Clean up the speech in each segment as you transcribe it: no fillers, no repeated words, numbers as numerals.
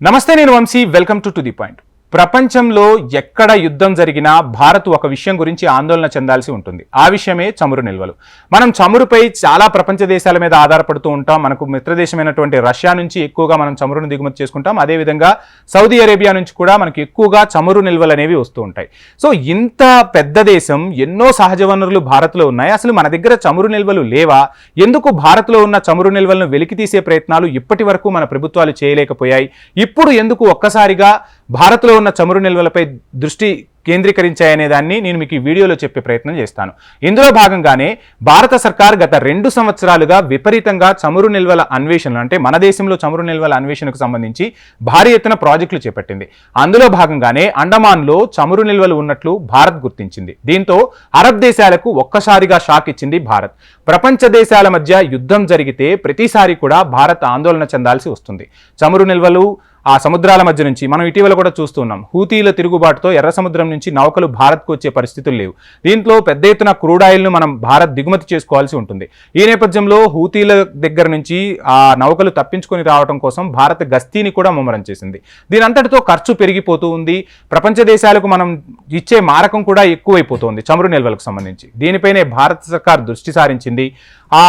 నమస్తే, నేను Vamshi. Welcome to the point. ప్రపంచంలో ఎక్కడ యుద్ధం జరిగినా భారత్ ఒక విషయం గురించి ఆందోళన చెందాల్సి ఉంటుంది. ఆ విషయమే చమురు నిల్వలు. మనం చమురుపై చాలా ప్రపంచ దేశాల మీద ఆధారపడుతూ ఉంటాం. మనకు మిత్రదేశమైనటువంటి రష్యా నుంచి ఎక్కువగా మనం చమురును దిగుమతి చేసుకుంటాం. అదేవిధంగా సౌదీ అరేబియా నుంచి కూడా మనకు ఎక్కువగా చమురు నిల్వలు అనేవి వస్తూ ఉంటాయి. సో ఇంత పెద్ద దేశం, ఎన్నో సహజ వనరులు భారత్లో ఉన్నాయి. అసలు మన దగ్గర చమురు నిల్వలు లేవా? ఎందుకు భారత్లో ఉన్న చమురు నిల్వలను వెలికి తీసే ప్రయత్నాలు ఇప్పటి వరకు మన ప్రభుత్వాలు చేయలేకపోయాయి? ఇప్పుడు ఎందుకు ఒక్కసారిగా భారత్లో ఉన్న చమురు నిల్వలపై దృష్టి కేంద్రీకరించాయనే దాన్ని నేను మీకు ఈ వీడియోలో చెప్పే ప్రయత్నం చేస్తాను. ఇందులో భాగంగానే భారత సర్కార్ గత 2 సంవత్సరాలుగా విపరీతంగా చమురు నిల్వల అన్వేషణలు, అంటే మన దేశంలో చమురు నిల్వల అన్వేషణకు సంబంధించి భారీ ఎత్తున ప్రాజెక్టులు చేపట్టింది. అందులో భాగంగానే అండమాన్లో చమురు నిల్వలు ఉన్నట్లు భారత్ గుర్తించింది. దీంతో అరబ్ దేశాలకు ఒక్కసారిగా షాక్ ఇచ్చింది భారత్. ప్రపంచ దేశాల మధ్య యుద్ధం జరిగితే ప్రతిసారి కూడా భారత్ ఆందోళన చెందాల్సి వస్తుంది. చమురు నిల్వలు ఆ సముద్రాల మధ్య నుంచి మనం ఇటీవల కూడా చూస్తున్నాం. హూతీల తిరుగుబాటుతో ఎర్ర సముద్రం నుంచి నౌకలు భారత్కు వచ్చే పరిస్థితులు లేవు. దీంట్లో పెద్ద ఎత్తున క్రూడ్ ఆయిల్ను మనం భారత్ దిగుమతి చేసుకోవాల్సి ఉంటుంది. ఈ నేపథ్యంలో హూతీల దగ్గర నుంచి ఆ నౌకలు తప్పించుకొని రావడం కోసం భారత్ గస్తీని కూడా ముమ్మరం చేసింది. దీని అంతటితో ఖర్చు పెరిగిపోతూ ఉంది. ప్రపంచ దేశాలకు మనం ఇచ్చే మారకం కూడా ఎక్కువైపోతుంది చమురు నిల్వలకు సంబంధించి. దీనిపైనే భారత సర్కార్ దృష్టి సారించింది.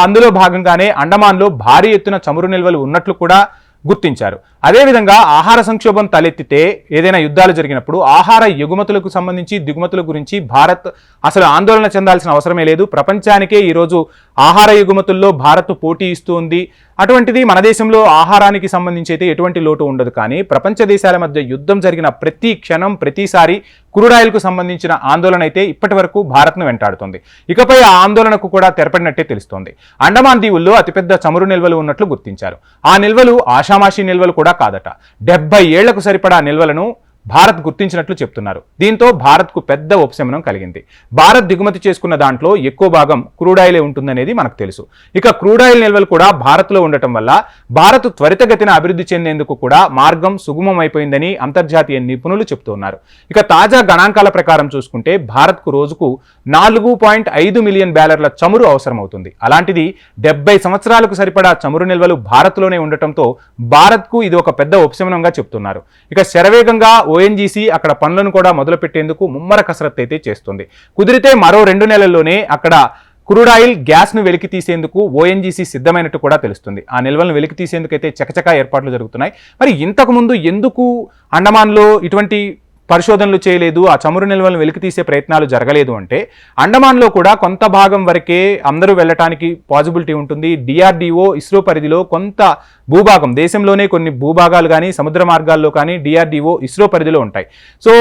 అందులో భాగంగానే అండమాన్లో భారీ ఎత్తున చమురు నిల్వలు ఉన్నట్లు కూడా గుర్తించారు. అదేవిధంగా ఆహార సంక్షోభం తలెత్తితే, ఏదైనా యుద్ధాలు జరిగినప్పుడు ఆహార ఎగుమతులకు సంబంధించి దిగుమతుల గురించి భారత్ అసలు ఆందోళన చెందాల్సిన అవసరమే లేదు. ప్రపంచానికే ఈరోజు ఆహార ఎగుమతుల్లో భారత్ పోటీ ఇస్తూ ఉంది. అటువంటిది మన దేశంలో ఆహారానికి సంబంధించి అయితే ఎటువంటి లోటు ఉండదు. కానీ ప్రపంచ దేశాల మధ్య యుద్ధం జరిగిన ప్రతి క్షణం, ప్రతిసారి క్రూడ్ ఆయిల్కు సంబంధించిన ఆందోళన అయితే ఇప్పటి వరకు భారత్ను వెంటాడుతుంది. ఇకపై ఆ ఆందోళనకు కూడా తెరపడినట్టే తెలుస్తోంది. అండమాన్ దీవుల్లో అతిపెద్ద చమురు నిల్వలు ఉన్నట్లు గుర్తించారు. ఆ నిల్వలు ఆషామాషీ నిల్వలు కూడా కాదట. 70 ఏళ్లకు సరిపడా నిల్వలను భారత్ గుర్తించినట్లు చెప్తున్నారు. దీంతో భారత్కు పెద్ద ఉపశమనం కలిగింది. భారత్ దిగుమతి చేసుకున్న దాంట్లో ఎక్కువ భాగం క్రూడ్ ఆయిలే ఉంటుందనేది మనకు తెలుసు. ఇక క్రూడ్ ఆయిల్ నిల్వలు కూడా భారత్లో ఉండటం వల్ల భారత్ త్వరితగతిన అభివృద్ధి చెందేందుకు కూడా మార్గం సుగమం అయిపోయిందని అంతర్జాతీయ నిపుణులు చెప్తున్నారు. ఇక తాజా గణాంకాల ప్రకారం చూసుకుంటే భారత్కు రోజుకు 4.5 మిలియన్ బ్యాలర్ల చమురు అవసరమవుతుంది. అలాంటిది 70 సంవత్సరాలకు సరిపడా చమురు నిల్వలు భారత్లోనే ఉండటంతో భారత్కు ఇది ఒక పెద్ద ఉపశమనంగా చెప్తున్నారు. ఇక శరవేగంగా ONGC అక్కడ పనులను కూడా మొదలుపెట్టేందుకు ముమ్మర కసరత్తు అయితే చేస్తుంది. కుదిరితే మరో 2 నెలల్లోనే అక్కడ క్రూడ్ ఆయిల్, గ్యాస్ను వెలికి తీసేందుకు ONGC సిద్ధమైనట్టు కూడా తెలుస్తుంది. ఆ నిల్వలను వెలికి తీసేందుకైతే చకచకా ఏర్పాట్లు జరుగుతున్నాయి. మరి ఇంతకుముందు ఎందుకు అండమాన్లో ఇటువంటి పరిశోధనలు చేయలేదు, ఆ చమురు నిల్వలను వెలికి తీసే ప్రయత్నాలు జరగలేదు అంటే, అండమాన్లో కూడా కొంత భాగం వరకే అందరూ వెళ్ళటానికి పాసిబిలిటీ ఉంటుంది. DRDO, ఇస్రో పరిధిలో కొంత భూభాగం, దేశంలోనే కొన్ని భూభాగాలు కానీ సముద్ర మార్గాల్లో కానీ DRDO, ఇస్రో పరిధిలో ఉంటాయి. సో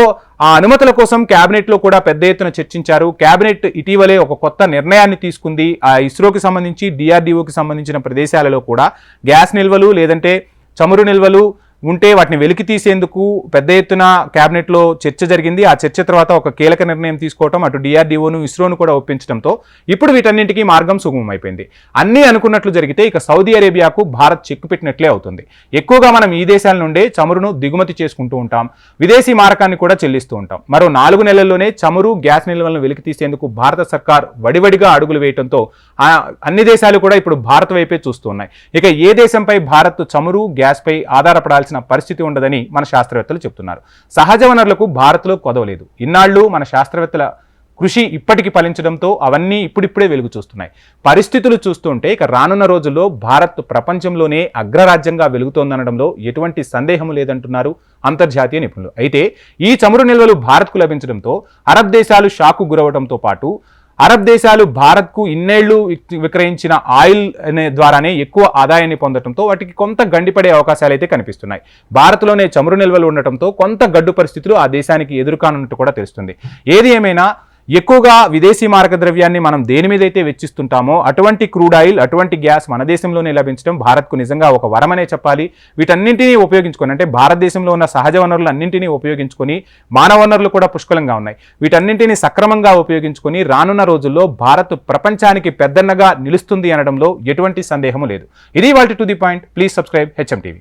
ఆ అనుమతుల కోసం క్యాబినెట్లో కూడా పెద్ద ఎత్తున చర్చించారు. క్యాబినెట్ ఇటీవలే ఒక కొత్త నిర్ణయాన్ని తీసుకుంది. ఆ ఇస్రోకి సంబంధించి, DRDOకి సంబంధించిన ప్రదేశాలలో కూడా గ్యాస్ నిల్వలు లేదంటే చమురు నిల్వలు ఉంటే వాటిని వెలికి తీసేందుకు పెద్ద ఎత్తున క్యాబినెట్లో చర్చ జరిగింది. ఆ చర్చ తర్వాత ఒక కీలక నిర్ణయం తీసుకోవటం, అటు DRDOను, ఇస్రోను కూడా ఒప్పించడంతో ఇప్పుడు వీటన్నింటికీ మార్గం సుగమం అయిపోయింది. అన్నీ అనుకున్నట్లు జరిగితే ఇక సౌదీ అరేబియాకు భారత్ చెక్కు పెట్టినట్లే అవుతుంది. ఎక్కువగా మనం ఈ దేశాల నుండే చమురును దిగుమతి చేసుకుంటూ ఉంటాం, విదేశీ మారకాన్ని కూడా చెల్లిస్తూ ఉంటాం. మరో 4 నెలల్లోనే చమురు, గ్యాస్ నిల్వలను వెలికి తీసేందుకు భారత సర్కార్ వడివడిగా అడుగులు వేయడంతో అన్ని దేశాలు కూడా ఇప్పుడు భారత్ వైపే చూస్తూ ఉన్నాయి. ఇక ఏ దేశంపై భారత్ చమురు, గ్యాస్పై ఆధారపడాల్సిన పరిస్థితి ఉండదని మన శాస్త్రవేత్తలు చెప్తున్నారు. సహజ వనరులకు భారత్లో కొదవలేదు. ఇన్నాళ్లు మన శాస్త్రవేత్తల కృషి ఇప్పటికి ఫలించడంతో అవన్నీ ఇప్పుడిప్పుడే వెలుగు చూస్తున్నాయి. పరిస్థితులు చూస్తుంటే ఇక రానున్న రోజుల్లో భారత్ ప్రపంచంలోనే అగ్రరాజ్యంగా వెలుగుతోందనడంలో ఎటువంటి సందేహం లేదంటున్నారు అంతర్జాతీయ నిపుణులు. అయితే ఈ చమురు నిల్వలు భారత్కు లభించడంతో అరబ్ దేశాలు షాకు గురవడంతో పాటు అరబ్ దేశాలు భారత్కు ఇన్నేళ్లు విక్రయించిన ఆయిల్ ద్వారానే ఎక్కువ ఆదాయాన్ని పొందడంతో వాటికి కొంత గండిపడే అవకాశాలు అయితే కనిపిస్తున్నాయి. భారత్లోనే చమురు నిల్వలు ఉండటంతో కొంత గడ్డు పరిస్థితులు ఆ దేశానికి ఎదురుకానున్నట్టు కూడా తెలుస్తుంది. ఏది ఏమైనా ఎక్కువగా విదేశీ మారక ద్రవ్యాన్ని మనం దేని మీద అయితే వెచ్చిస్తుంటామో అటువంటి క్రూడ్ ఆయిల్, అటువంటి గ్యాస్ మన దేశంలోనే లభించడం భారత్కు నిజంగా ఒక వరమనే చెప్పాలి. వీటన్నింటినీ ఉపయోగించుకొని, అంటే భారతదేశంలో ఉన్న సహజ వనరులు అన్నింటినీ ఉపయోగించుకొని, మానవ వనరులు కూడా పుష్కలంగా ఉన్నాయి, వీటన్నింటినీ సక్రమంగా ఉపయోగించుకొని రానున్న రోజుల్లో భారత్ ప్రపంచానికి పెద్దన్నగా నిలుస్తుంది అనడంలో ఎటువంటి సందేహము లేదు. ఇది వాల్టి to the point. Please subscribe HM TV.